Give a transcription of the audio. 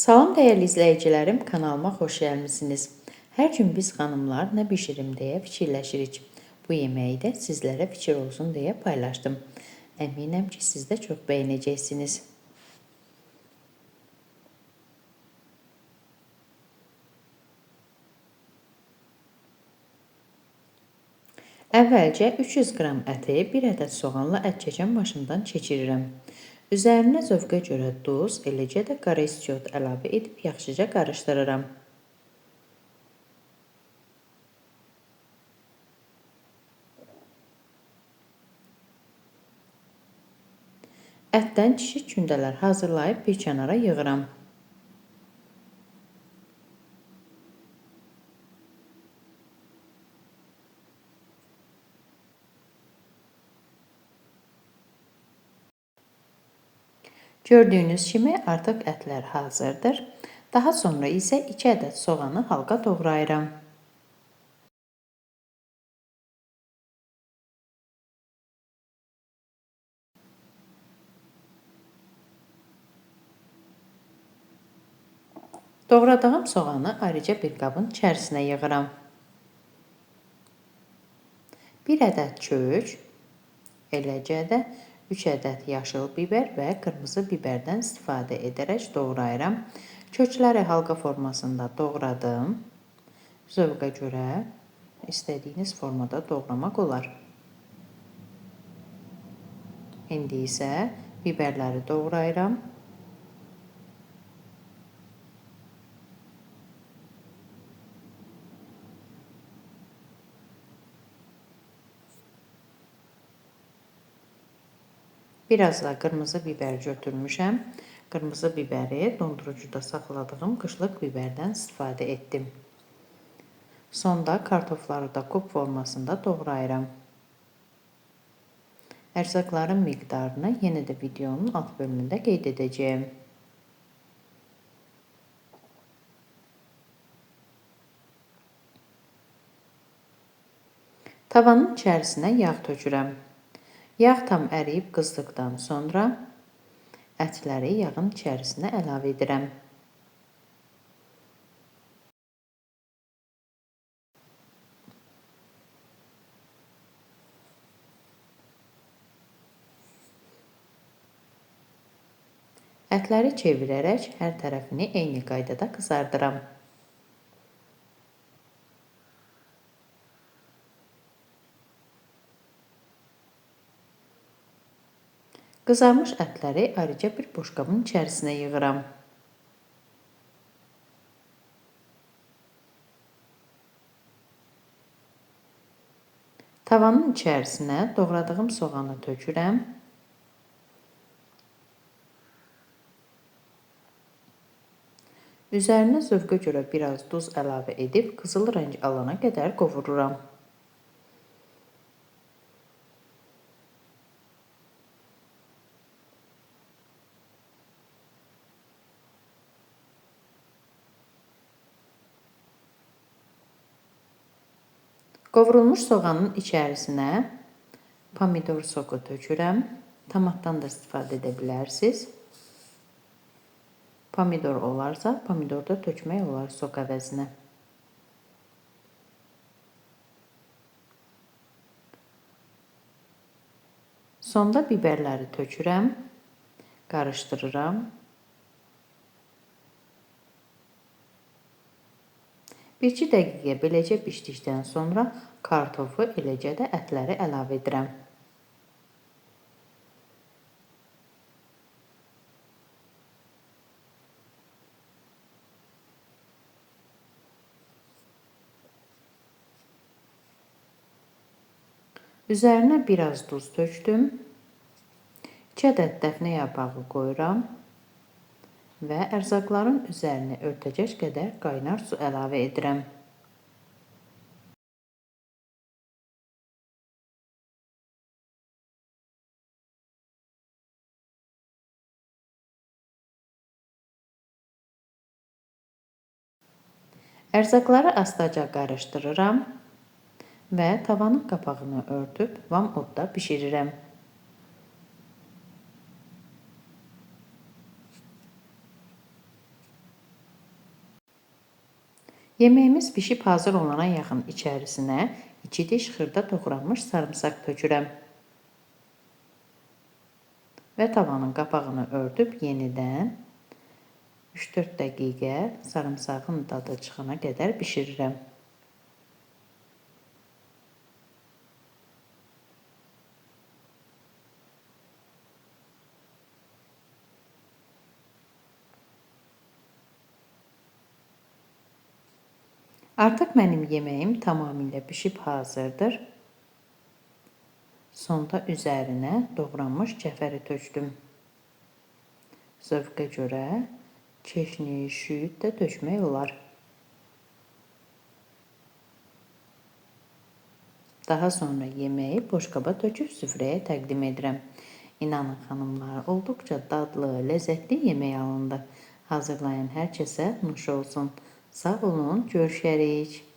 Salam dəyərli izləyicilərim, kanalıma xoş gəlmisiniz. Hər gün biz xanımlar nə bişirim deyə fikirləşirik. Bu yeməyi də sizlərə fikir olsun deyə paylaşdım. Əminəm ki, siz də çox bəyənəcəksiniz. Əvvəlcə 300 qram əti 1 ədəd soğanla ət çəkən maşından keçirirəm. Üzərinə zövqə görə duz, eləcə də qara istiot əlavə edib yaxşıca qarışdırıram. Ətdən kiçik kündələr hazırlayıb bir kənara yığıram. Gördüyünüz kimi artıq ətlər hazırdır. Daha sonra isə 2 ədəd soğanı halqa doğrayıram. Doğradığım soğanı ayrıca bir qabın içərisinə yığıram. 1 ədəd kök, eləcə də 3 ədəd yaşıl biber və qırmızı biberdən istifadə edərək doğrayıram. Kökləri halqa formasında doğradım. Zövqə görə istədiyiniz formada doğramaq olar. İndi isə biberləri doğrayıram. Biraz da qırmızı biber götürmüşəm. Qırmızı biberi dondurucuda saxladığım qışlıq biberdən istifadə etdim. Sonda kartofları da kub formasında doğrayıram. Ərzaqların miqdarını yenə də videonun alt bölümündə qeyd edəcəyim. Tavanın içərisinə yağ tökürəm. Yağ tam əriyib qızdıqdan sonra ətləri yağın içərisinə əlavə edirəm. Ətləri çevirərək hər tərəfini eyni qaydada qızardıram. Qızarmış ətləri ayrıca bir boşqabın içərisinə yığıram. Tavanın içərisinə doğradığım soğanı tökürəm. Üzərinə zövqə görə biraz duz əlavə edib qızıl rəng alana qədər qovururam. Qovrulmuş soğanın içərisinə pomidor soku tökürəm. Tomatdan da istifadə edə bilərsiniz. Pomidor olarsa, pomidor da tökmək olar sok əvəzinə. Sonda biberləri tökürəm, qarışdırıram. Bir-iki dəqiqə beləcə bişdikdən sonra kartofu, eləcə də ətləri əlavə edirəm. Üzərinə biraz duz tökdüm. 2 ədəd dəfnə yarpağı qoyuram və ərzaqların üzərini örtəcək qədər qaynar su əlavə edirəm. Ərzaqları astaca qarışdırıram və tavanın qapağını örtüb vam odda bişirirəm. Yeməyimiz bişib hazır olana yaxın içərisinə 2 diş xırda doğranmış sarımsaq tökürəm. Və tavanın qapağını örtüb yenidən 3-4 dəqiqə sarımsağın dadı çıxana qədər bişirirəm. Artıq mənim yeməyim tamamilə bişib hazırdır. Sonda üzərinə doğranmış cəfəri tökdüm. Zövqə görə keşniyi, şüyüd də tökmək olar. Daha sonra yeməyi boşqaba töküb süfrəyə təqdim edirəm. İnanın xanımlar, olduqca dadlı, ləzzətli yemək alındı. Hazırlayan hər kəsə nuş olsun. Sağ olun, görüşərik.